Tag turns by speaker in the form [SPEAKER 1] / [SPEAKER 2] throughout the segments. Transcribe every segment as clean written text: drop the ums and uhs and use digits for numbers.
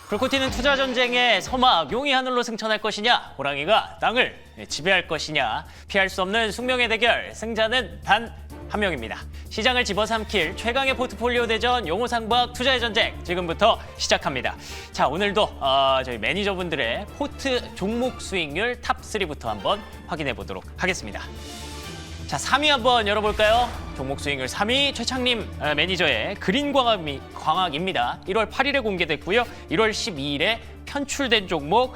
[SPEAKER 1] 불꽃 튀는 투자 전쟁의 서막, 용이 하늘로 승천할 것이냐, 호랑이가 땅을 지배할 것이냐, 피할 수 없는 숙명의 대결, 승자는 단 한 명입니다. 시장을 집어삼킬 최강의 포트폴리오 대전 용호상박 투자의 전쟁 지금부터 시작합니다. 자, 오늘도 저희 매니저분들의 포트 종목 수익률 탑3부터 한번 확인해 보도록 하겠습니다. 자, 3위 한번 열어볼까요? 종목 수익률 3위 최창림 매니저의 그린광학입니다. 1월 8일에 공개됐고요. 1월 12일에 편출된 종목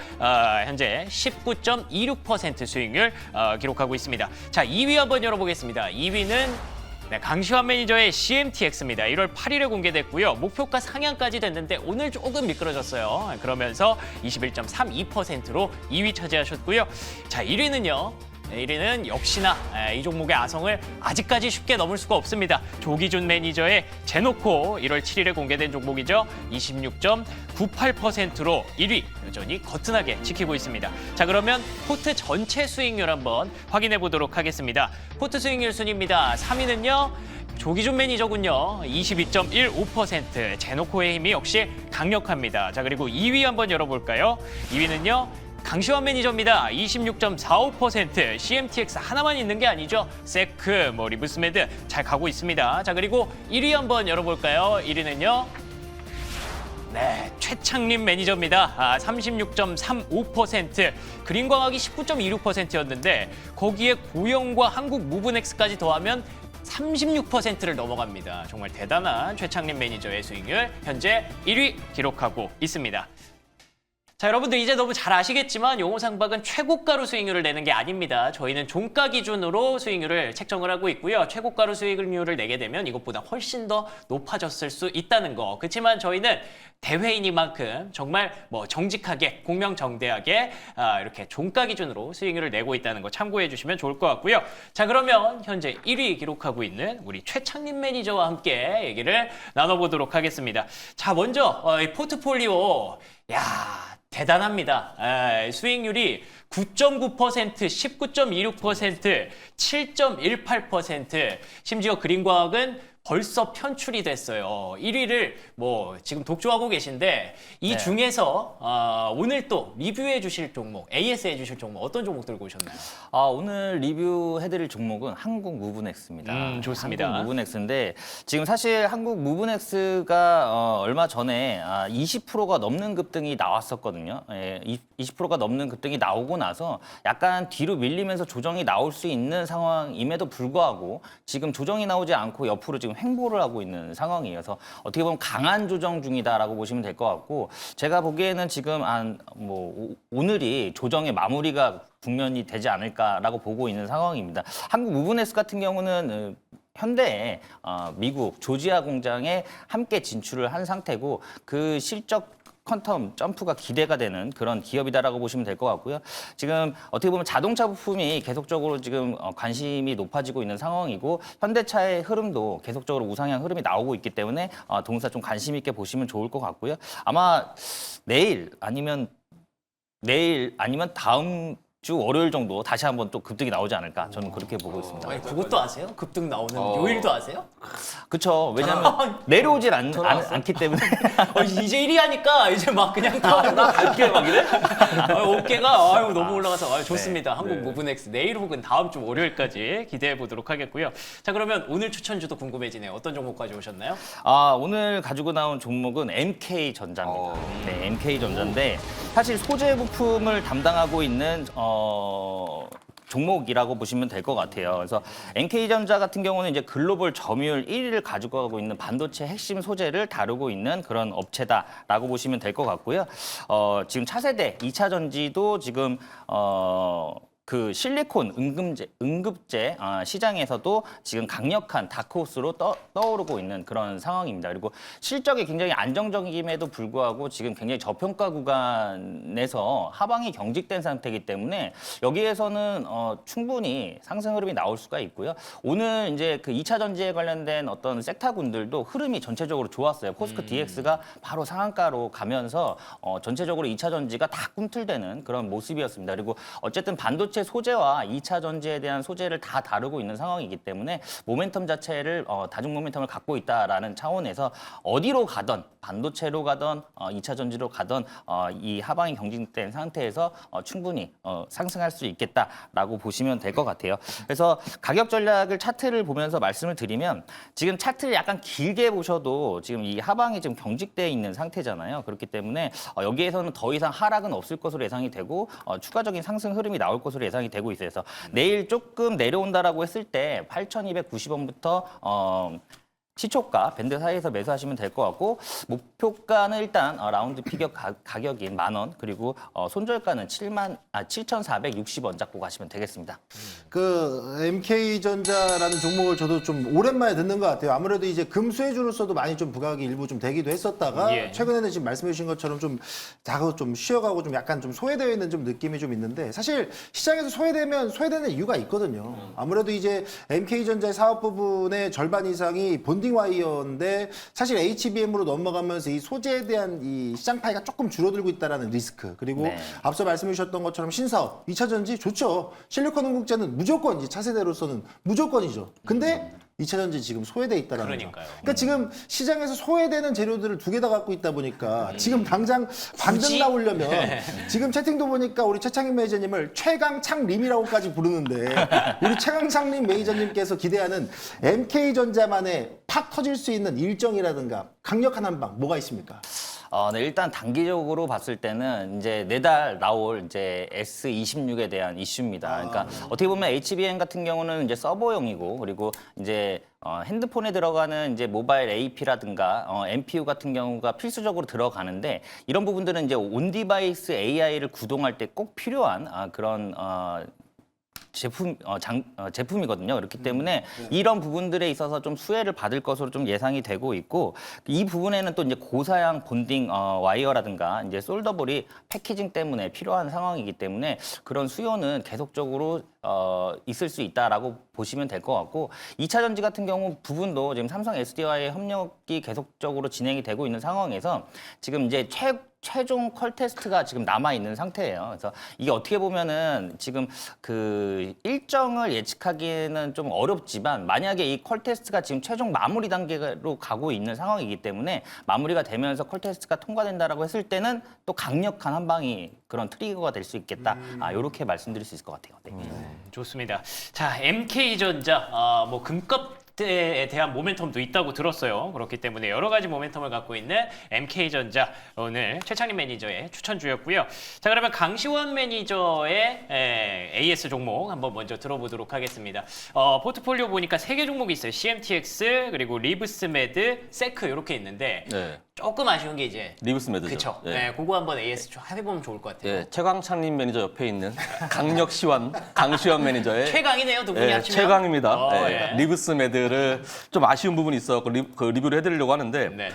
[SPEAKER 1] 현재 19.26% 수익률 기록하고 있습니다. 자, 2위 한번 열어보겠습니다. 2위는 강시환 매니저의 CMTX입니다. 1월 8일에 공개됐고요. 목표가 상향까지 됐는데 오늘 조금 미끄러졌어요. 그러면서 21.32%로 2위 차지하셨고요. 자, 1위는 역시나 이 종목의 아성을 아직까지 쉽게 넘을 수가 없습니다. 조기준 매니저의 제노코 1월 7일에 공개된 종목이죠. 26.98%로 1위 여전히 거뜬하게 지키고 있습니다. 자, 그러면 포트 전체 수익률 한번 확인해 보도록 하겠습니다. 포트 수익률 순입니다. 3위는요. 조기준 매니저군요. 22.15%. 제노코의 힘이 역시 강력합니다. 자, 그리고 2위 한번 열어볼까요? 2위는요. 강시환 매니저입니다. 26.45%. CMTX 하나만 있는 게 아니죠. 세크, 리브스메드 잘 가고 있습니다. 자, 그리고 1위 한번 열어볼까요? 1위는요. 최창림 매니저입니다. 36.35%. 그린광학이 19.26%였는데 거기에 고영과 한국 무브넥스까지 더하면 36%를 넘어갑니다. 정말 대단한 최창림 매니저의 수익률 현재 1위 기록하고 있습니다. 자, 여러분들 이제 너무 잘 아시겠지만 용호상박은 최고가로 수익률을 내는 게 아닙니다. 저희는 종가 기준으로 수익률을 책정을 하고 있고요. 최고가로 수익률을 내게 되면 이것보다 훨씬 더 높아졌을 수 있다는 거. 그렇지만 저희는 대회이니만큼 정말 정직하게 공명정대하게 이렇게 종가 기준으로 수익률을 내고 있다는 거 참고해 주시면 좋을 것 같고요. 자, 그러면 현재 1위 기록하고 있는 우리 최창림 매니저와 함께 얘기를 나눠보도록 하겠습니다. 자, 먼저 이 포트폴리오 대단합니다. 수익률이 9.9%, 19.26%, 7.18%, 심지어 그린광학은 벌써 편출이 됐어요. 1위를 지금 독주하고 계신데 이 중에서 오늘 또 리뷰해 주실 종목, AS 해 주실 종목 어떤 종목 들고 오셨나요?
[SPEAKER 2] 오늘 리뷰해드릴 종목은 한국 무브넥스입니다.
[SPEAKER 1] 좋습니다.
[SPEAKER 2] 한국 무브넥스인데 지금 사실 한국 무브넥스가 얼마 전에 20%가 넘는 급등이 나왔었거든요. 20%가 넘는 급등이 나오고 나서 약간 뒤로 밀리면서 조정이 나올 수 있는 상황임에도 불구하고 지금 조정이 나오지 않고 옆으로 지금 횡보를 하고 있는 상황이어서 어떻게 보면 강한 조정 중이다라고 보시면 될 것 같고, 제가 보기에는 지금 오늘이 조정의 마무리가 국면이 되지 않을까라고 보고 있는 상황입니다. 한국 무브넥스 같은 경우는 현대에 미국 조지아 공장에 함께 진출을 한 상태고 그 실적 퀀텀 점프가 기대가 되는 그런 기업이다라고 보시면 될 것 같고요. 지금 어떻게 보면 자동차 부품이 계속적으로 지금 관심이 높아지고 있는 상황이고 현대차의 흐름도 계속적으로 우상향 흐름이 나오고 있기 때문에 동사 좀 관심 있게 보시면 좋을 것 같고요. 아마 내일 아니면 다음 주 월요일 정도 다시 한번 또 급등이 나오지 않을까 저는 그렇게 보고 있습니다.
[SPEAKER 1] 아니, 그것도 아세요? 급등 나오는 요일도 아세요?
[SPEAKER 2] 그렇죠. 왜냐하면 내려오질 않기 때문에.
[SPEAKER 1] 이제 1위 하니까 이제 막 그냥 나 갈게 막 이래? 어깨가 너무 올라가서 좋습니다. 한국 무브넥스 내일 혹은 다음 주 월요일까지 기대해 보도록 하겠고요. 자, 그러면 오늘 추천주도 궁금해지네요. 어떤 종목 가져오셨나요?
[SPEAKER 2] 오늘 가지고 나온 종목은 MK전자입니다. 네, MK전자인데 사실 소재 부품을 담당하고 있는 종목이라고 보시면 될 것 같아요. 그래서 MK전자 같은 경우는 이제 글로벌 점유율 1위를 가지고 가고 있는 반도체 핵심 소재를 다루고 있는 그런 업체다라고 보시면 될 것 같고요. 지금 차세대 2차 전지도 지금 그 실리콘 응급제 시장에서도 지금 강력한 다크호스로 떠오르고 있는 그런 상황입니다. 그리고 실적이 굉장히 안정적임에도 불구하고 지금 굉장히 저평가 구간에서 하방이 경직된 상태이기 때문에 여기에서는 충분히 상승 흐름이 나올 수가 있고요. 오늘 이제 그 2차 전지에 관련된 어떤 섹터군들도 흐름이 전체적으로 좋았어요. 포스코 DX가 바로 상한가로 가면서 전체적으로 2차 전지가 다 꿈틀대는 그런 모습이었습니다. 그리고 어쨌든 반도체 반도체 소재와 2차 전지에 대한 소재를 다 다루고 있는 상황이기 때문에 모멘텀 자체를 다중 모멘텀을 갖고 있다라는 차원에서 어디로 가던 반도체로 가던 2차 전지로 가던 이 하방이 경직된 상태에서 충분히 상승할 수 있겠다라고 보시면 될 것 같아요. 그래서 가격 전략을 차트를 보면서 말씀을 드리면 지금 차트를 약간 길게 보셔도 지금 이 하방이 지금 경직되어 있는 상태잖아요. 그렇기 때문에 여기에서는 더 이상 하락은 없을 것으로 예상이 되고 추가적인 상승 흐름이 나올 것으로 예상이 되고 있어서 내일 조금 내려온다라고 했을 때 8,290원부터 시초가 밴드 사이에서 매수하시면 될 것 같고 목표가는 일단 라운드 피겨 가격인 10,000원 그리고 손절가는 7,460원 잡고 가시면 되겠습니다.
[SPEAKER 3] 그 MK전자라는 종목을 저도 좀 오랜만에 듣는 것 같아요. 아무래도 이제 금수혜주로서도 많이 좀 부각이 일부 좀 되기도 했었다가
[SPEAKER 1] 예.
[SPEAKER 3] 최근에는 지금 말씀해 주신 것처럼 좀 다가 좀 쉬어가고 좀 약간 좀 소외되어 있는 좀 느낌이 좀 있는데 사실 시장에서 소외되면 소외되는 이유가 있거든요. 아무래도 이제 MK전자의 사업 부분의 절반 이상이 본딩 와이어인데 사실 HBM으로 넘어가면서 이 소재에 대한 이 시장 파이가 조금 줄어들고 있다라는 리스크 그리고
[SPEAKER 2] 네.
[SPEAKER 3] 앞서 말씀해 주셨던 것처럼 신사업, 2차 전지 좋죠. 실리콘 원국제는 무조건 이제 차세대로서는 무조건이죠. 근데 2차 전지 지금 소외돼 있다라는 거.
[SPEAKER 1] 그러니까요.
[SPEAKER 3] 그러니까 지금 시장에서 소외되는 재료들을 두 개 다 갖고 있다 보니까 지금 당장 반등 나오려면 지금 채팅도 보니까 우리 최창임 매니저님을 최강창림이라고까지 부르는데 우리 최강창림 매니저님께서 기대하는 MK전자만의 팍 터질 수 있는 일정이라든가 강력한 한방 뭐가 있습니까?
[SPEAKER 2] 네, 일단 단기적으로 봤을 때는 이제 내달 나올 이제 S26에 대한 이슈입니다. 그러니까 어떻게 보면 HBM 같은 경우는 이제 서버용이고 그리고 이제 핸드폰에 들어가는 이제 모바일 AP라든가 MPU 같은 경우가 필수적으로 들어가는데 이런 부분들은 이제 온 디바이스 AI를 구동할 때 꼭 필요한 그런 제품이거든요. 그렇기 때문에 이런 부분들에 있어서 좀 수혜를 받을 것으로 좀 예상이 되고 있고 이 부분에는 또 이제 고사양 본딩 와이어라든가 이제 솔더볼이 패키징 때문에 필요한 상황이기 때문에 그런 수요는 계속적으로 있을 수 있다라고 보시면 될 것 같고 2차 전지 같은 경우 부분도 지금 삼성 SDI와의 협력이 계속적으로 진행이 되고 있는 상황에서 지금 이제 최종 컬 테스트가 지금 남아 있는 상태예요. 그래서 이게 어떻게 보면은 지금 그 일정을 예측하기는 좀 어렵지만 만약에 이 컬 테스트가 지금 최종 마무리 단계로 가고 있는 상황이기 때문에 마무리가 되면서 컬 테스트가 통과된다라고 했을 때는 또 강력한 한 방이 그런 트리거가 될 수 있겠다. 이렇게 말씀드릴 수 있을 것 같아요. 네.
[SPEAKER 1] 좋습니다. 자, MK전자 뭐 금값에 대한 모멘텀도 있다고 들었어요. 그렇기 때문에 여러 가지 모멘텀을 갖고 있는 MK전자 오늘 최창림 매니저의 추천주였고요. 자, 그러면 강시원 매니저의 AS 종목 한번 먼저 들어보도록 하겠습니다. 포트폴리오 보니까 3개 종목이 있어요. CMTX 그리고 리브스메드, 세크 이렇게 있는데
[SPEAKER 4] 네,
[SPEAKER 1] 조금 아쉬운 게 이제
[SPEAKER 4] 리브스 매드죠.
[SPEAKER 1] 그쵸.
[SPEAKER 4] 예.
[SPEAKER 1] 네, 그거 한번 AS 좀 해보면 좋을 것 같아요.
[SPEAKER 4] 예, 최강창림 매니저 옆에 있는 강시원 매니저의
[SPEAKER 1] 최강이네요, 두 분이
[SPEAKER 4] 예,
[SPEAKER 1] 합치면.
[SPEAKER 4] 최강입니다.
[SPEAKER 1] 예.
[SPEAKER 4] 리브스 매드를 좀 아쉬운 부분이 있어서 리뷰를 해드리려고 하는데
[SPEAKER 1] 네.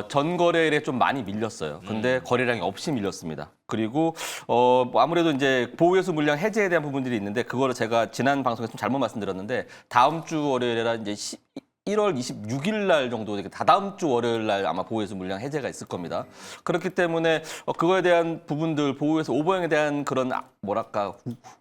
[SPEAKER 4] 전 거래일에 좀 많이 밀렸어요. 근데 거래량이 없이 밀렸습니다. 그리고 뭐 아무래도 이제 보호예수 물량 해제에 대한 부분들이 있는데 그거를 제가 지난 방송에서 좀 잘못 말씀드렸는데 다음 주 월요일이라 이제 1월 26일 날 정도 다다음 주 월요일 날 아마 보호예수 물량 해제가 있을 겁니다. 그렇기 때문에 그거에 대한 부분들 보호예수 오버행에 대한 그런 뭐랄까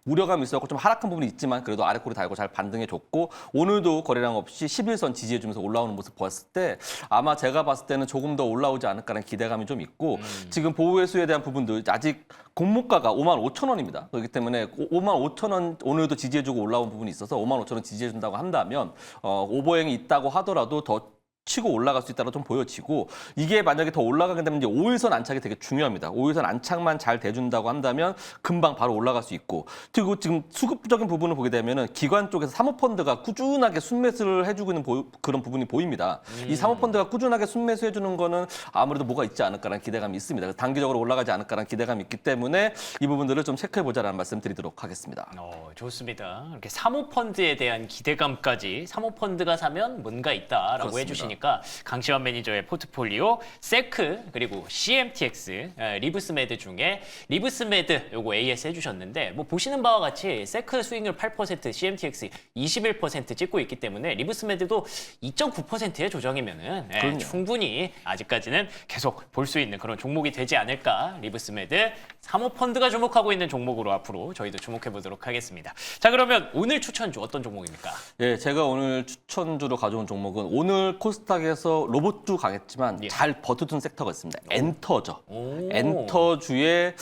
[SPEAKER 4] 우려감이 있었고 좀 하락한 부분이 있지만 그래도 아래꼬리 달고 잘 반등해 줬고 오늘도 거래량 없이 11선 지지해 주면서 올라오는 모습 봤을 때 아마 제가 봤을 때는 조금 더 올라오지 않을까라는 기대감이 좀 있고 지금 보호예수에 대한 부분도 아직 공모가가 55,000원입니다. 그렇기 때문에 55,000원 오늘도 지지해주고 올라온 부분이 있어서 55,000원 지지해준다고 한다면 오버행이 있다고 하더라도 더 치고 올라갈 수 있다고 좀 보여지고 이게 만약에 더 올라가게 되면 이제 5일선 안착이 되게 중요합니다. 5일선 안착만 잘 돼준다고 한다면 금방 바로 올라갈 수 있고 그리고 지금 수급적인 부분을 보게 되면은 기관 쪽에서 사모펀드가 꾸준하게 순매수를 해주고 있는 그런 부분이 보입니다. 이 사모펀드가 꾸준하게 순매수 해주는 거는 아무래도 뭐가 있지 않을까라는 기대감이 있습니다. 그래서 단기적으로 올라가지 않을까라는 기대감이 있기 때문에 이 부분들을 좀 체크해보자라는 말씀드리도록 하겠습니다.
[SPEAKER 1] 좋습니다. 이렇게 사모펀드에 대한 기대감까지 사모펀드가 사면 뭔가 있다라고
[SPEAKER 4] 그렇습니다.
[SPEAKER 1] 해주시니까 보니까 강시환 매니저의 포트폴리오 세크 그리고 CMTX 리브스메드 중에 리브스메드 요거 AS 해주셨는데 뭐 보시는 바와 같이 세크 수익률 8% CMTX 21% 찍고 있기 때문에 리브스메드도 2.9%의 조정이면은 충분히 아직까지는 계속 볼 수 있는 그런 종목이 되지 않을까. 리브스메드 사모펀드가 주목하고 있는 종목으로 앞으로 저희도 주목해 보도록 하겠습니다. 자, 그러면 오늘 추천주 어떤 종목입니까?
[SPEAKER 4] 예, 제가 오늘 추천주로 가져온 종목은 오늘 코스닥에서 로봇주 강했지만 잘 버텨준 섹터가 있습니다. 엔터죠. 엔터주의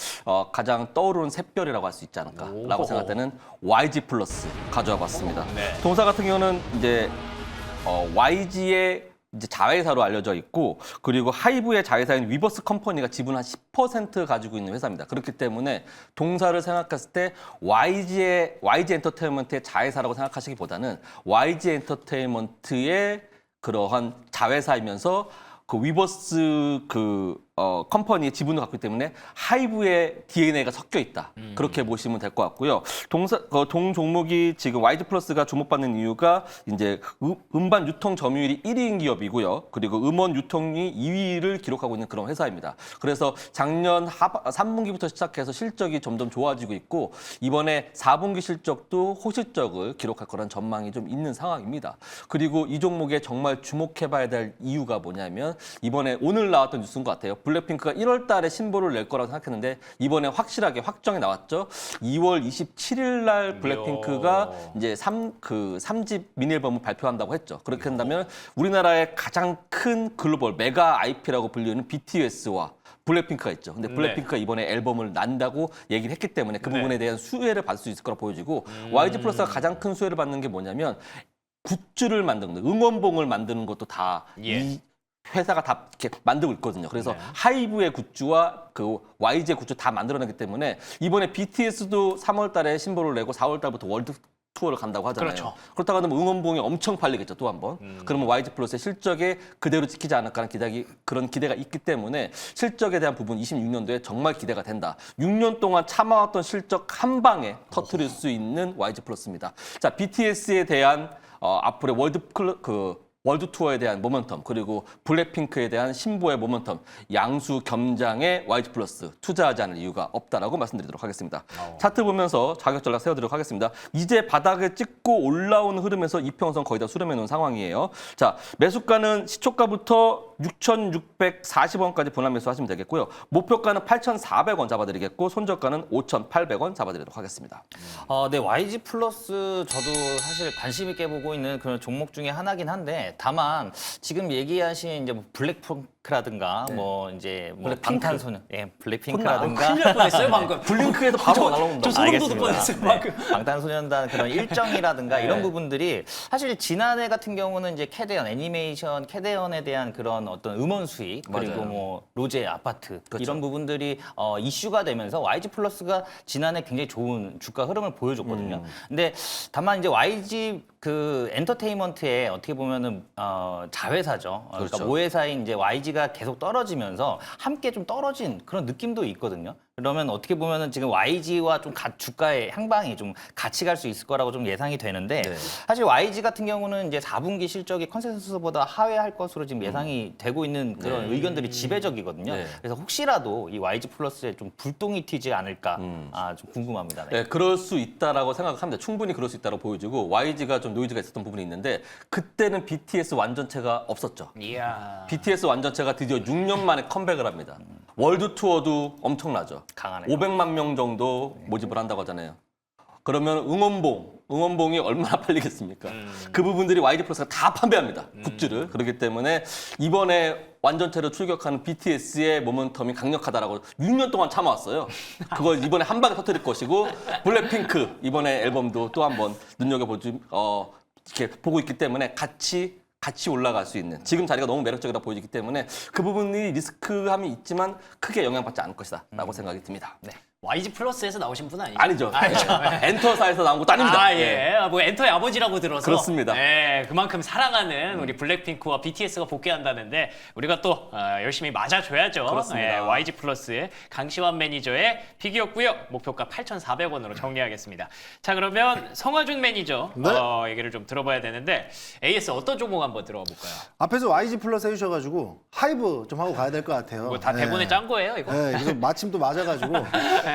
[SPEAKER 4] 가장 떠오르는 샛별이라고 할 수 있지 않을까라고 생각되는 YG 플러스 가져와 봤습니다. 동사 같은 경우는 이제 YG의 이제 자회사로 알려져 있고 그리고 하이브의 자회사인 위버스 컴퍼니가 지분 한 10% 가지고 있는 회사입니다. 그렇기 때문에 동사를 생각했을 때 YG 엔터테인먼트의 자회사라고 생각하시기보다는 YG 엔터테인먼트의 그러한 자회사이면서 그 위버스 컴퍼니의 지분을 갖고 있기 때문에 하이브의 DNA가 섞여 있다. 그렇게 보시면 될 것 같고요. 동 종목이 지금 YG 플러스가 주목받는 이유가 이제 음반 유통 점유율이 1위인 기업이고요. 그리고 음원 유통이 2위를 기록하고 있는 그런 회사입니다. 그래서 작년 3분기부터 시작해서 실적이 점점 좋아지고 있고 이번에 4분기 실적도 호실적을 기록할 거란 전망이 좀 있는 상황입니다. 그리고 이 종목에 정말 주목해봐야 될 이유가 뭐냐면 이번에 오늘 나왔던 뉴스인 것 같아요. 블랙핑크가 1월 달에 신보를 낼 거라고 생각했는데 이번에 확실하게 확정이 나왔죠. 2월 27일 날 블랙핑크가 이제 3집 미니 앨범을 발표한다고 했죠. 그렇게 한다면 우리나라의 가장 큰 글로벌 메가 IP라고 불리는 BTS와 블랙핑크가 있죠. 근데 블랙핑크가 이번에 앨범을 낸다고 얘기를 했기 때문에 그 부분에 대한 수혜를 받을 수 있을 거라 보여지고 YG 플러스가 가장 큰 수혜를 받는 게 뭐냐면 굿즈를 만드는 거, 응원봉을 만드는 것도 다 이 회사가 다 이렇게 만들고 있거든요. 그래서 하이브의 굿즈와 그 YG의 굿즈 다 만들어내기 때문에 이번에 BTS도 3월 달에 신보를 내고 4월 달부터 월드 투어를 간다고 하잖아요.
[SPEAKER 1] 그렇죠.
[SPEAKER 4] 그렇다고 하면 응원봉이 엄청 팔리겠죠, 또 한 번. 그러면 YG 플러스의 실적에 그대로 지키지 않을까 하는 그런 기대가 있기 때문에 실적에 대한 부분 26년도에 정말 기대가 된다. 6년 동안 참아왔던 실적 한 방에 터뜨릴 수 있는 YG 플러스입니다. 자, BTS에 대한 앞으로의 월드 투어에 대한 모멘텀 그리고 블랙핑크에 대한 신보의 모멘텀 양수 겸장의 YG 플러스 투자하지 않을 이유가 없다라고 말씀드리도록 하겠습니다. 차트 보면서 자격 전략 세워드리도록 하겠습니다. 이제 바닥을 찍고 올라온 흐름에서 이평선 거의 다 수렴해 놓은 상황이에요. 자, 매수가는 시초가부터 6,640원까지 분할 매수하시면 되겠고요. 목표가는 8,400원 잡아드리겠고 손절가는 5,800원 잡아드리도록 하겠습니다.
[SPEAKER 2] 네, YG 플러스 저도 사실 관심 있게 보고 있는 그런 종목 중에 하나긴 한데 다만 지금 얘기하신 이제 뭐 블랙핑크라든가 뭐 이제 뭐 방탄소년, 블랙핑크라든가
[SPEAKER 1] 큰일 날 뻔했어요 방금.
[SPEAKER 4] 블링크에서 바로 날아온다.
[SPEAKER 1] 저 소름 돋을
[SPEAKER 2] 알겠습니다.
[SPEAKER 1] 뻔했어요
[SPEAKER 2] 네,
[SPEAKER 1] 방금.
[SPEAKER 2] 방탄소년단 그런 일정이라든가 이런 부분들이 사실 지난해 같은 경우는 이제 캐대언 애니메이션 캐대언에 대한 그런 어떤 음원 수익 그리고
[SPEAKER 4] 맞아요.
[SPEAKER 2] 뭐 로제 아파트 이런 부분들이 이슈가 되면서 YG 플러스가 지난해 굉장히 좋은 주가 흐름을 보여줬거든요. 근데 다만 이제 YG 그 엔터테인먼트의 어떻게 보면은 자회사죠. 그러니까
[SPEAKER 4] 그렇죠.
[SPEAKER 2] 모회사인 이제 YG가 계속 떨어지면서 함께 좀 떨어진 그런 느낌도 있거든요. 그러면 어떻게 보면은 지금 YG와 좀 주가의 향방이 좀 같이 갈 수 있을 거라고 좀 예상이 되는데 사실 YG 같은 경우는 이제 4분기 실적이 컨센서스보다 하회할 것으로 지금 예상이 되고 있는 그런 의견들이 지배적이거든요. 그래서 혹시라도 이 YG 플러스에 좀 불똥이 튀지 않을까 좀 궁금합니다.
[SPEAKER 4] 네, 그럴 수 있다라고 생각합니다. 충분히 그럴 수 있다고 보여지고 YG가 좀 노이즈가 있었던 부분이 있는데 그때는 BTS 완전체가 없었죠.
[SPEAKER 1] 이야.
[SPEAKER 4] BTS 완전체가 드디어 6년 만에 컴백을 합니다. 월드 투어도 엄청나죠.
[SPEAKER 2] 강하네요.
[SPEAKER 4] 500만 명 정도 모집을 한다고 하잖아요. 그러면 응원봉이 얼마나 팔리겠습니까? 그 부분들이 YG 플러스가 다 판매합니다. 굿즈를. 그렇기 때문에 이번에 완전체로 출격하는 BTS의 모멘텀이 강력하다라고 6년 동안 참아왔어요. 그걸 이번에 한 방에 터뜨릴 것이고 블랙핑크 이번에 앨범도 또 한 번 눈여겨보지 이렇게 보고 있기 때문에 같이 올라갈 수 있는 지금 자리가 너무 매력적이라 보이기 때문에 그 부분이 리스크함이 있지만 크게 영향받지 않을 것이다 라고 생각이 듭니다.
[SPEAKER 2] 네.
[SPEAKER 1] YG 플러스에서 나오신 분 아니죠?
[SPEAKER 4] 아니죠.
[SPEAKER 1] 아니죠.
[SPEAKER 4] 엔터사에서 나온 것도 아닙니다.
[SPEAKER 1] 아, 예. 뭐 엔터의 아버지라고 들어서.
[SPEAKER 4] 그렇습니다.
[SPEAKER 1] 예, 그만큼 사랑하는 우리 블랙핑크와 BTS가 복귀한다는데 우리가 또 열심히 맞아줘야죠.
[SPEAKER 4] 그렇습니다.
[SPEAKER 1] 예, YG 플러스 강시환 매니저의 피규어고요. 목표가 8,400원으로 정리하겠습니다. 자, 그러면 성화준 매니저
[SPEAKER 3] 네.
[SPEAKER 1] 얘기를 좀 들어봐야 되는데 AS 어떤 종목 한번 들어봐 볼까요?
[SPEAKER 3] 앞에서 YG 플러스 해주셔가지고 하이브 좀 하고 가야 될 것 같아요.
[SPEAKER 1] 뭐 다 대본에 짠 거예요, 이거?
[SPEAKER 3] 네, 그래서 마침 또 맞아가지고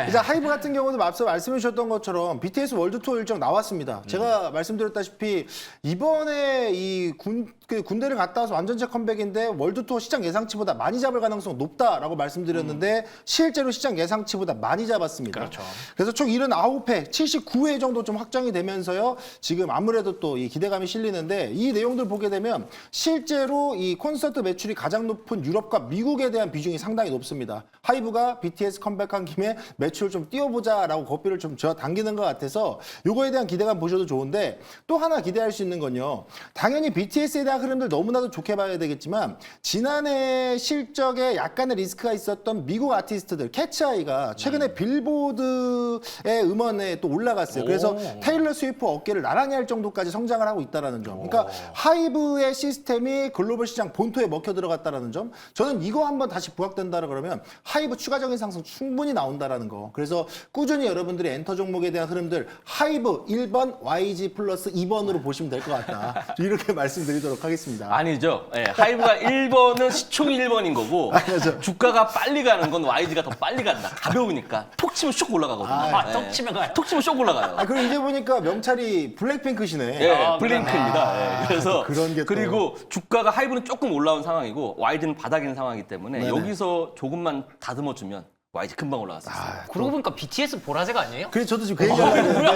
[SPEAKER 3] 이제 하이브 같은 경우도 앞서 말씀해 주셨던 것처럼 BTS 월드 투어 일정 나왔습니다. 제가 말씀드렸다시피 이번에 이 군대를 갔다 와서 완전체 컴백인데 월드 투어 시장 예상치보다 많이 잡을 가능성 높다라고 말씀드렸는데 실제로 시장 예상치보다 많이 잡았습니다.
[SPEAKER 1] 그렇죠.
[SPEAKER 3] 그래서 총 79회, 79회 정도 좀 확정이 되면서요. 지금 아무래도 또 이 기대감이 실리는데 이 내용들 보게 되면 실제로 이 콘서트 매출이 가장 높은 유럽과 미국에 대한 비중이 상당히 높습니다. 하이브가 BTS 컴백한 김에 매출을 좀 띄워보자라고 고삐를 좀 당기는 것 같아서 요거에 대한 기대감 보셔도 좋은데 또 하나 기대할 수 있는 건요. 당연히 BTS에 대한 흐름들 너무나도 좋게 봐야 되겠지만 지난해 실적에 약간의 리스크가 있었던 미국 아티스트들 캐치아이가 최근에 빌보드의 음원에 또 올라갔어요. 그래서 테일러 스위프트 어깨를 나란히 할 정도까지 성장을 하고 있다는 점. 그러니까 하이브의 시스템이 글로벌 시장 본토에 먹혀 들어갔다는 점. 저는 이거 한번 다시 부각된다 그러면 하이브 추가적인 상승 충분히 나온다라는 거. 그래서 꾸준히 여러분들이 엔터 종목에 대한 흐름들 하이브 1번, YG 플러스 2번으로 보시면 될 것 같다. 이렇게 말씀드리도록 하겠습니다.
[SPEAKER 4] 아니죠. 예, 하이브가 1번은 시총이 1번인 거고
[SPEAKER 3] 아니죠.
[SPEAKER 4] 주가가 빨리 가는 건 YG가 더 빨리 간다. 가벼우니까 톡 치면 슉 올라가거든요.
[SPEAKER 1] 톡 치면 가요?
[SPEAKER 4] 톡 치면 슉 올라가요.
[SPEAKER 3] 그리고 이제 보니까 명찰이 블랙핑크시네.
[SPEAKER 4] 예, 블링크입니다. 예, 그래서
[SPEAKER 3] 그런 게 또.
[SPEAKER 4] 그리고 주가가 하이브는 조금 올라온 상황이고 YG는 바닥인 상황이기 때문에
[SPEAKER 3] 네네.
[SPEAKER 4] 여기서 조금만 다듬어주면 YG 금방 올라갔을 수 있어요.
[SPEAKER 1] 그러고 보니까 BTS 보라색 아니에요?
[SPEAKER 3] 그래 저도 지금 그 얘기하려고 했는데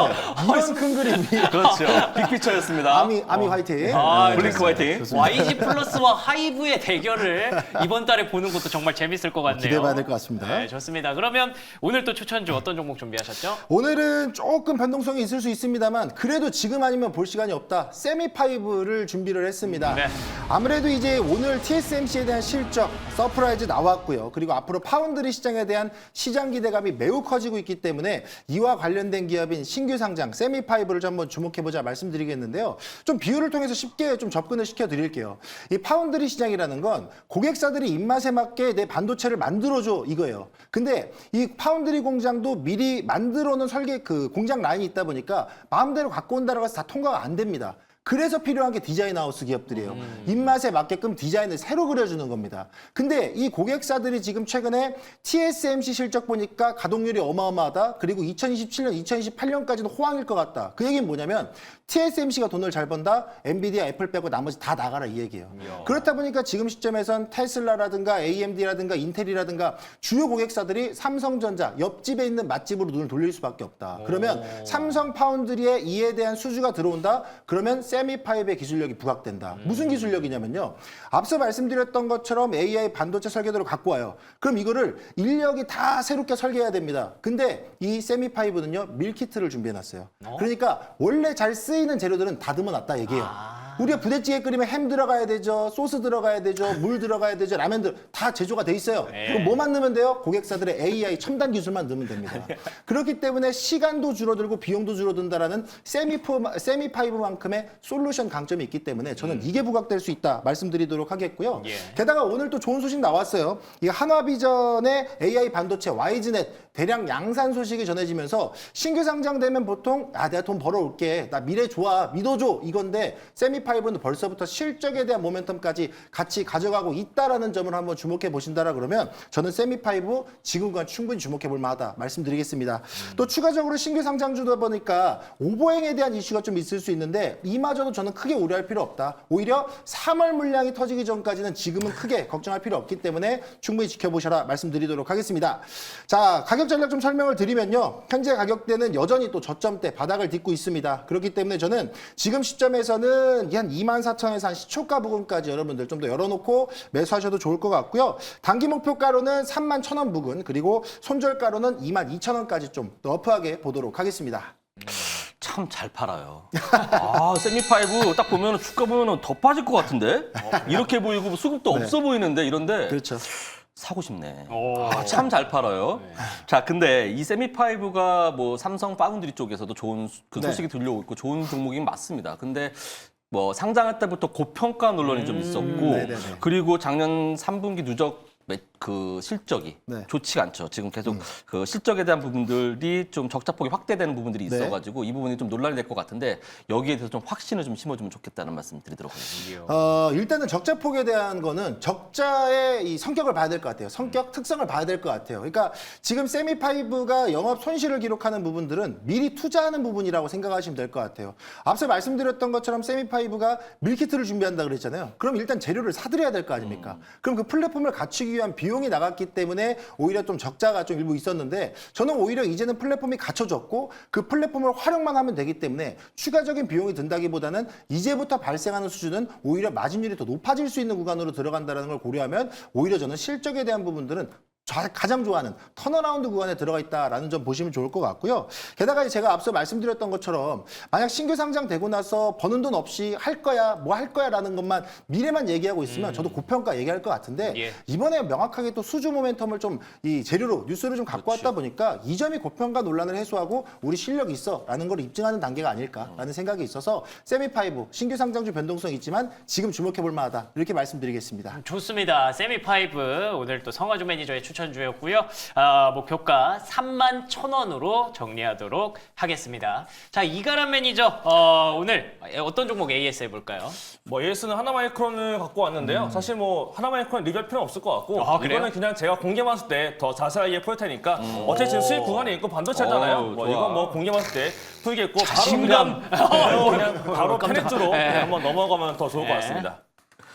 [SPEAKER 3] 이런 큰 그림이
[SPEAKER 4] 그렇죠. 빅피처였습니다.
[SPEAKER 3] 아미 화이팅.
[SPEAKER 4] 블링크 화이팅.
[SPEAKER 1] YG 플러스와 하이브의 대결을 이번 달에 보는 것도 정말 재밌을 것 같네요.
[SPEAKER 3] 기대해봐야 될 것 같습니다.
[SPEAKER 1] 네, 좋습니다. 그러면 오늘 또 추천주 어떤 종목 준비하셨죠?
[SPEAKER 3] 오늘은 조금 변동성이 있을 수 있습니다만 그래도 지금 아니면 볼 시간이 없다. 세미5를 준비를 했습니다.
[SPEAKER 1] 네.
[SPEAKER 3] 아무래도 이제 오늘 TSMC에 대한 실적 서프라이즈 나왔고요. 그리고 앞으로 파운드리 시장에 대한 시장 기대감이 매우 커지고 있기 때문에 이와 관련된 기업인 신규 상장 세미5를 좀 한번 주목해보자 말씀드리겠는데요. 좀 비율을 통해서 쉽게 좀 접근을 시켜드릴게요. 이 파운드리 시장이라는 건 고객사들이 입맛에 맞게 내 반도체를 만들어줘 이거예요. 근데 이 파운드리 공장도 미리 만들어 놓은 공장 라인이 있다 보니까 마음대로 갖고 온다라고 해서 다 통과가 안 됩니다. 그래서 필요한 게 디자인 하우스 기업들이에요. 입맛에 맞게끔 디자인을 새로 그려주는 겁니다. 근데 이 고객사들이 지금 최근에 TSMC 실적 보니까 가동률이 어마어마하다. 그리고 2027년, 2028년까지는 호황일 것 같다. 그 얘기는 뭐냐면 TSMC가 돈을 잘 번다. 엔비디아, 애플 빼고 나머지 다 나가라 이 얘기예요. 그렇다 보니까 지금 시점에선 테슬라라든가 AMD라든가 인텔이라든가 주요 고객사들이 삼성전자 옆집에 있는 맛집으로 눈을 돌릴 수밖에 없다. 그러면 삼성 파운드리에 이에 대한 수주가 들어온다. 그러면 세미5의 기술력이 부각된다. 무슨 기술력이냐면요. 앞서 말씀드렸던 것처럼 AI 반도체 설계도를 갖고 와요. 그럼 이거를 인력이 다 새롭게 설계해야 됩니다. 근데 이 세미5는요. 밀키트를 준비해놨어요. 그러니까 원래 잘 쓰이는 재료들은 다듬어놨다 얘기해요. 우리가 부대찌개 끓이면 햄 들어가야 되죠. 소스 들어가야 되죠. 물 들어가야 되죠. 라면들 다 제조가 돼 있어요. 그럼 뭐만 넣으면 돼요? 고객사들의 AI 첨단 기술만 넣으면 됩니다. 그렇기 때문에 시간도 줄어들고 비용도 줄어든다라는 세미5만큼의 솔루션 강점이 있기 때문에 저는 이게 부각될 수 있다 말씀드리도록 하겠고요.
[SPEAKER 1] 예.
[SPEAKER 3] 게다가 오늘 또 좋은 소식 나왔어요. 이 한화비전의 AI 반도체 YG넷 대량 양산 소식이 전해지면서 신규 상장되면 보통 내가 돈 벌어올게. 나 미래 좋아. 믿어줘. 이건데 세미5는 벌써부터 실적에 대한 모멘텀까지 같이 가져가고 있다라는 점을 한번 주목해 보신다라 그러면 저는 세미5 지금과 충분히 주목해 볼 만하다 말씀드리겠습니다. 또 추가적으로 신규 상장주다 보니까 오버행에 대한 이슈가 좀 있을 수 있는데 이마저도 저는 크게 우려할 필요 없다. 오히려 3월 물량이 터지기 전까지는 지금은 크게 걱정할 필요 없기 때문에 충분히 지켜보셔라 말씀드리도록 하겠습니다. 자, 가격 전략 좀 설명을 드리면요. 현재 가격대는 여전히 또 저점대 바닥을 딛고 있습니다. 그렇기 때문에 저는 지금 시점에서는 한 24,000에서 한 시초가 부근까지 여러분들 좀 더 열어놓고 매수하셔도 좋을 것 같고요. 단기 목표가로는 31,000원 부근 그리고 손절가로는 22,000원까지 좀 러프하게 보도록 하겠습니다.
[SPEAKER 4] 참 잘 팔아요. 세미5 딱 보면 주가 보면 더 빠질 것 같은데? 이렇게 보이고 수급도 없어 보이는데 이런데
[SPEAKER 3] 그렇죠.
[SPEAKER 4] 사고 싶네.
[SPEAKER 1] 오.
[SPEAKER 4] 참 잘 팔아요. 자, 근데 이 세미5가 뭐 삼성 파운드리 쪽에서도 좋은 그 소식이 들려오고 있고 좋은 종목이긴 맞습니다. 근데 뭐 상장할 때부터 고평가 논란이 좀 있었고
[SPEAKER 3] 네네네.
[SPEAKER 4] 그리고 작년 3분기 누적 그 실적이
[SPEAKER 3] 네.
[SPEAKER 4] 좋지가 않죠. 지금 계속 그 실적에 대한 부분들이 좀 적자폭이 확대되는 부분들이
[SPEAKER 3] 네.
[SPEAKER 4] 있어가지고 이 부분이 좀 논란이 될 것 같은데 여기에 대해서 좀 확신을 좀 심어주면 좋겠다는 말씀 드리도록 하겠습니다.
[SPEAKER 3] 일단은 적자폭에 대한 거는 적자의 이 성격을 봐야 될 것 같아요. 성격 특성을 봐야 될 것 같아요. 그러니까 지금 세미5가 영업 손실을 기록하는 부분들은 미리 투자하는 부분이라고 생각하시면 될 것 같아요. 앞서 말씀드렸던 것처럼 세미5가 밀키트를 준비한다 그랬잖아요. 그럼 일단 재료를 사들여야 될 거 아닙니까? 그럼 그 플랫폼을 갖추기 위한 비용이 나갔기 때문에 오히려 좀 적자가 좀 일부 있었는데 저는 오히려 이제는 플랫폼이 갖춰졌고 그 플랫폼을 활용만 하면 되기 때문에 추가적인 비용이 든다기보다는 이제부터 발생하는 수준은 오히려 마진율이 더 높아질 수 있는 구간으로 들어간다는 걸 고려하면 오히려 저는 실적에 대한 부분들은 가장 좋아하는 턴어라운드 구간에 들어가 있다라는 점 보시면 좋을 것 같고요. 게다가 제가 앞서 말씀드렸던 것처럼 만약 신규 상장되고 나서 버는 돈 없이 할 거야, 뭐 할 거야라는 것만 미래만 얘기하고 있으면 저도 고평가 얘기할 것 같은데
[SPEAKER 1] 예.
[SPEAKER 3] 이번에 명확하게 또 수주 모멘텀을 좀 이 재료로 뉴스를 좀 갖고 왔다 보니까 이 점이 고평가 논란을 해소하고 우리 실력이 있어라는 걸 입증하는 단계가 아닐까라는 생각이 있어서 세미5 신규 상장주 변동성이 있지만 지금 주목해 볼 만하다 이렇게 말씀드리겠습니다.
[SPEAKER 1] 좋습니다. 세미5 오늘 또 성화주 매니저의 추천주였고요. 목표가 31,000원으로 정리하도록 하겠습니다. 자, 이가람 매니저 오늘 어떤 종목 AS 해볼까요?
[SPEAKER 5] 뭐 AS는 하나마이크론을 갖고 왔는데요. 사실 뭐 하나마이크론 리뷰할 필요는 없을 것 같고
[SPEAKER 1] 아, 그래요?
[SPEAKER 5] 이거는 그냥 제가 공개만 했을 때 더 자세하게 풀 테니까 어차피 지금 수익 구간에 있고 반도체잖아요. 뭐
[SPEAKER 4] 좋아.
[SPEAKER 5] 이건 뭐 공개만 했을 때 풀겠고
[SPEAKER 1] 자신감.
[SPEAKER 5] 그냥 바로 페넷주로 한번 넘어가면 더 좋을 것 같습니다.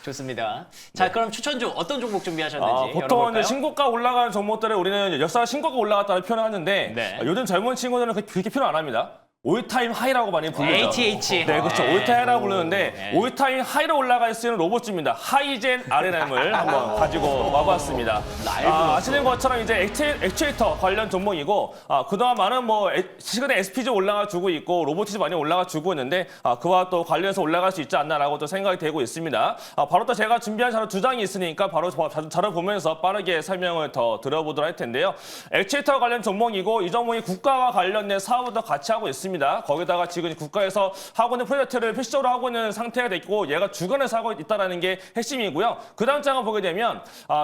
[SPEAKER 1] 좋습니다. 자, 그럼 추천주 어떤 종목 준비하셨는지
[SPEAKER 5] 보통
[SPEAKER 1] 열어볼까요?
[SPEAKER 5] 이제 신고가 올라가는 종목들을 우리는 역사 신고가 올라갔다는 표현을 하는데
[SPEAKER 1] 네.
[SPEAKER 5] 요즘 젊은 친구들은 그렇게 표현 안 합니다. 올타임 하이라고 많이 부르죠.
[SPEAKER 1] ATH.
[SPEAKER 5] 네, 그렇죠.
[SPEAKER 1] 네.
[SPEAKER 5] 올타임 하이라고 부르는데
[SPEAKER 1] 네.
[SPEAKER 5] 올타임 하이로 올라갈 수 있는 로봇주입니다. 하이젠 RNM을 한번 가지고 와봤습니다. 아시는 것처럼 이제 액추에이터 관련 종목이고 그동안 많은 뭐 최근에 SPG 올라가 주고 있고 로보티즈 많이 올라가 주고 있는데 그와 또 관련해서 올라갈 수 있지 않나라고 또 생각이 되고 있습니다. 바로 또 제가 준비한 자료 두 장이 있으니까 바로 자료 보면서 빠르게 설명을 더 들어보도록 할 텐데요. 액추에이터 관련 종목이고 이 종목이 국가와 관련된 사업을 더 같이 하고 있습니다. 거기다가 지금 국가에서 하고 있는 프로젝트를 필수적으로 하고 있는 상태가 됐고 얘가 주간에서 하고 있다는 게 핵심이고요. 그 다음 장을 보게 되면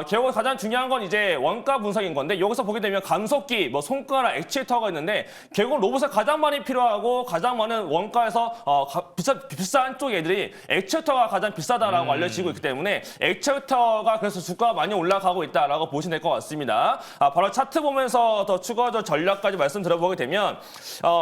[SPEAKER 5] 결국 가장 중요한 건 이제 원가 분석인 건데 여기서 보게 되면 감속기, 뭐 손가락, 액추에이터가 있는데 결국 로봇에 가장 많이 필요하고 가장 많은 원가에서 비싼 쪽 애들이 액추에이터가 가장 비싸다라고 알려지고 있기 때문에 액추에이터가 그래서 주가가 많이 올라가고 있다라고 보시면 될 것 같습니다. 바로 차트 보면서 더 추가적 전략까지 말씀 들어보게 되면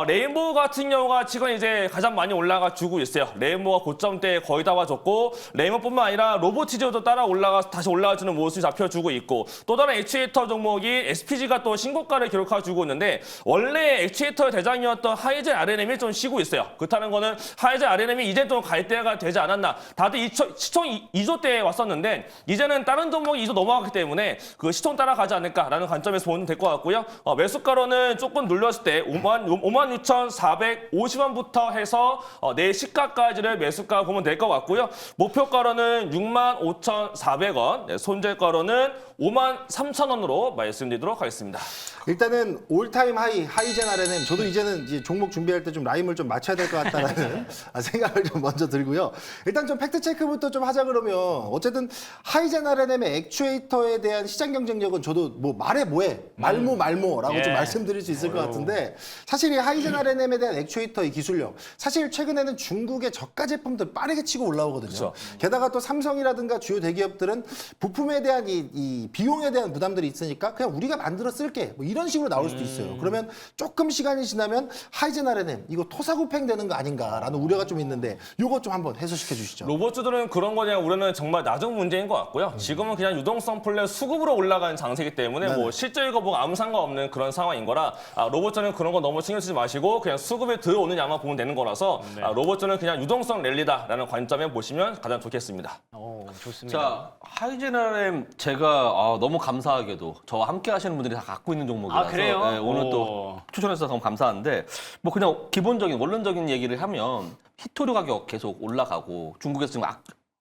[SPEAKER 5] 레인보우 같은 경우가 지금 이제 가장 많이 올라가 주고 있어요. 레인보우가 고점대에 거의 다 와줬고 레인보우뿐만 아니라 로보티즈도 따라 다시 올라가주는 모습이 잡혀주고 있고 또 다른 액추에이터 종목이 SPG가 또 신고가를 기록해주고 있는데 원래 액추에이터의 대장이었던 하이젠 RNM이 좀 쉬고 있어요. 그렇다는 거는 하이젠 RNM이 이제 좀 갈 때가 되지 않았나. 다들 시총 2조 때에 왔었는데 이제는 다른 종목이 2조 넘어갔기 때문에 그 시총 따라가지 않을까라는 관점에서 보면 될 것 같고요. 매수가로는 조금 눌렸을 때 56,450원부터 해서 내 시가까지를 매수가 보면 될 것 같고요. 목표가로는 65,400원, 손절가로는 53,000원으로 말씀드리도록 하겠습니다.
[SPEAKER 3] 일단은 올타임 하이젠 RNM 저도 이제는 이제 종목 준비할 때 좀 라임을 좀 맞춰야 될 것 같다라는 생각을 좀 먼저 들고요. 일단 좀 팩트 체크부터 좀 하자 그러면 어쨌든 하이젠 RNM의 액추에이터에 대한 시장 경쟁력은 저도 뭐 말해 뭐해 말모라고
[SPEAKER 1] 예.
[SPEAKER 3] 좀 말씀드릴 수 있을 것 같은데 사실 이 하이젠 RNM에 대한 액추에이터 이 기술력 사실 최근에는 중국의 저가 제품들 빠르게 치고 올라오거든요.
[SPEAKER 5] 그렇죠.
[SPEAKER 3] 게다가 또 삼성이라든가 주요 대기업들은 부품에 대한 이 비용에 대한 부담들이 있으니까 그냥 우리가 만들어 쓸게 뭐 이런 식으로 나올 수도 있어요. 그러면 조금 시간이 지나면 하이젠 RNM 이거 토사구팽 되는 거 아닌가라는 우려가 좀 있는데 요거 좀 한번 해소시켜 주시죠.
[SPEAKER 5] 로봇주들은 그런 거냐 우려는 정말 나중 문제인 것 같고요. 지금은 그냥 유동성 플랫 수급으로 올라가는 장세이기 때문에 뭐 실적이고 뭐 아무 상관없는 그런 상황인 거라 로봇주는 그런 거 너무 신경 쓰지 마시고 그냥 수급에 들어오느냐만 보면 되는 거라서 로봇주는 그냥 유동성 랠리다라는 관점에 보시면 가장 좋겠습니다.
[SPEAKER 1] 좋습니다.
[SPEAKER 4] 자, 하이젠 RM 제가 너무 감사하게도 저와 함께 하시는 분들이 다 갖고 있는 종목이라서
[SPEAKER 1] 그래요?
[SPEAKER 4] 네, 오늘 또 추천해서 너무 감사한데 뭐 그냥 기본적인 원론적인 얘기를 하면 히토류 가격 계속 올라가고 중국에서 지금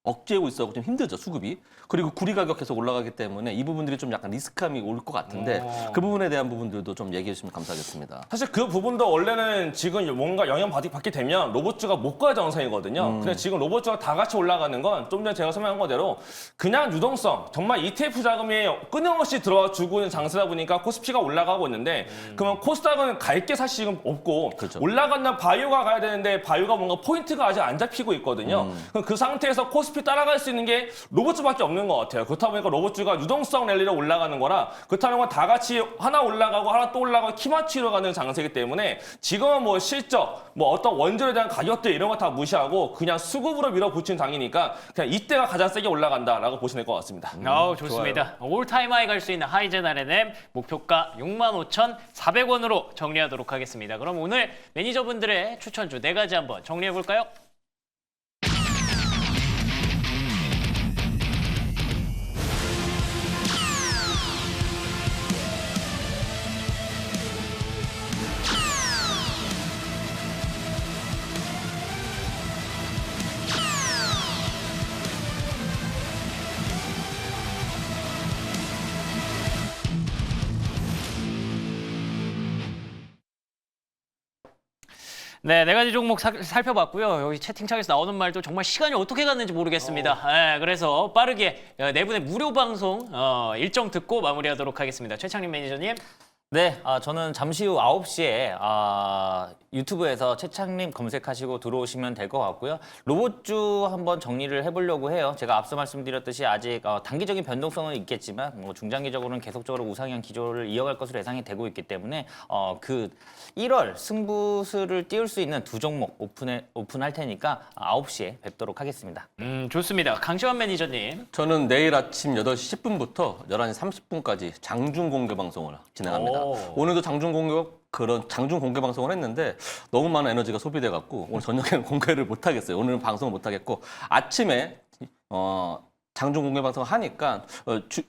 [SPEAKER 4] 억제하고 있어서 좀 힘들죠, 수급이. 그리고 구리 가격 계속 올라가기 때문에 이 부분들이 좀 약간 리스크함이 올 것 같은데 그 부분에 대한 부분들도 좀 얘기해 주시면 감사하겠습니다.
[SPEAKER 5] 사실 그 부분도 원래는 지금 뭔가 영향받게 되면 로봇주가 못 가야 정상이거든요. 근데 지금 로봇주가 다 같이 올라가는 건 좀 전에 제가 설명한 거대로 그냥 유동성, 정말 ETF 자금이 끊임없이 들어와 주고 있는 장세다 보니까 코스피가 올라가고 있는데 그러면 코스닥은 갈 게 사실 지금 없고
[SPEAKER 4] 그렇죠.
[SPEAKER 5] 올라간다 바이오가 가야 되는데 바이오가 뭔가 포인트가 아직 안 잡히고 있거든요. 그럼 그 상태에서 코스피 따라갈 수 있는 게 로봇주밖에 없는 것 같아요. 그렇다 보니까 로봇주가 유동성 랠리로 올라가는 거라 그렇다는 건 다 같이 하나 올라가고 하나 또 올라가고 키 맞추러 가는 장세이기 때문에 지금은 뭐 실적, 뭐 어떤 원전에 대한 가격들 이런 거 다 무시하고 그냥 수급으로 밀어붙이는 장이니까 그냥 이때가 가장 세게 올라간다라고 보시면 될 것 같습니다.
[SPEAKER 1] 좋습니다. 올타임 하이 갈 수 있는 하이젠 R&M 목표가 65,400원으로 정리하도록 하겠습니다. 그럼 오늘 매니저분들의 추천주 4가지 한번 정리해 볼까요? 네, 4가지 종목 살펴봤고요. 여기 채팅창에서 나오는 말도 정말 시간이 어떻게 갔는지 모르겠습니다. 네, 그래서 빠르게 4분의 무료 방송 일정 듣고 마무리하도록 하겠습니다. 최창림 매니저님.
[SPEAKER 2] 네, 저는 잠시 후 9시에 유튜브에서 최창림 검색하시고 들어오시면 될 것 같고요. 로봇주 한번 정리를 해보려고 해요. 제가 앞서 말씀드렸듯이 아직 단기적인 변동성은 있겠지만 뭐 중장기적으로는 계속적으로 우상향 기조를 이어갈 것으로 예상이 되고 있기 때문에 그 1월 승부수를 띄울 수 있는 2종목 오픈할 테니까 9시에 뵙도록 하겠습니다.
[SPEAKER 1] 좋습니다. 강시환 매니저님.
[SPEAKER 4] 저는 내일 아침 8시 10분부터 11시 30분까지 장중 공개 방송을 진행합니다. 오늘도 장중 공개 방송을 했는데 너무 많은 에너지가 소비돼 갖고 오늘 저녁에는 공개를 못 하겠어요. 오늘은 방송을 못 하겠고 아침에 장중 공개 방송을 하니까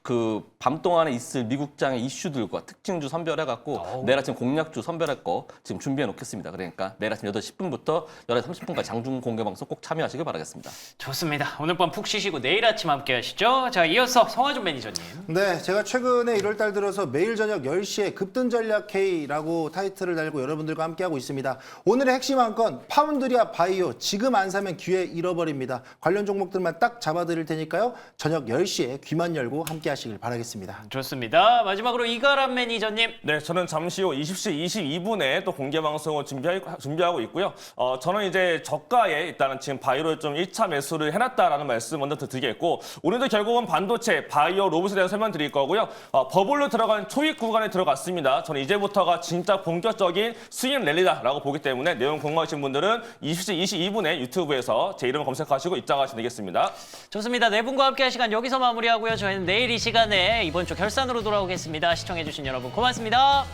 [SPEAKER 4] 그 밤 동안에 있을 미국장의 이슈들과 특징주 선별해갖고 내일 아침 공략주 선별할 거 지금 준비해 놓겠습니다. 그러니까 내일 아침 8시 10분부터 11시 30분까지 장중 공개 방송 꼭 참여하시길 바라겠습니다.
[SPEAKER 1] 좋습니다. 오늘 밤 푹 쉬시고 내일 아침 함께 하시죠. 자, 이어서 성화준 매니저님.
[SPEAKER 3] 네, 제가 최근에 1월달 들어서 매일 저녁 10시에 급등 전략 K라고 타이틀을 달고 여러분들과 함께하고 있습니다. 오늘의 핵심 한 건 파운드리아 바이오 지금 안 사면 기회 잃어버립니다. 관련 종목들만 딱 잡아드릴 테니까요. 저녁 10시에 귀만 열고 함께하시길 바라겠습니다.
[SPEAKER 1] 좋습니다. 마지막으로 이가람 매니저님.
[SPEAKER 5] 네, 저는 잠시 후 20시 22분에 또 공개 방송을 준비하고 있고요. 저는 이제 저가에 일단은 지금 바이오를 좀 1차 매수를 해놨다라는 말씀 먼저 드리겠고 오늘도 결국은 반도체, 바이오, 로봇에 대한 설명 드릴 거고요. 버블로 들어간 초입 구간에 들어갔습니다. 저는 이제부터가 진짜 본격적인 수익 랠리다라고 보기 때문에 내용 궁금하신 분들은 20시 22분에 유튜브에서 제 이름을 검색하시고 입장하시면 되겠습니다.
[SPEAKER 1] 좋습니다. 4분과 함께한 시간 여기서 마무리하고요. 저희는 내일 이 시간에 이번 주 결산으로 돌아오겠습니다. 시청해주신 여러분 고맙습니다.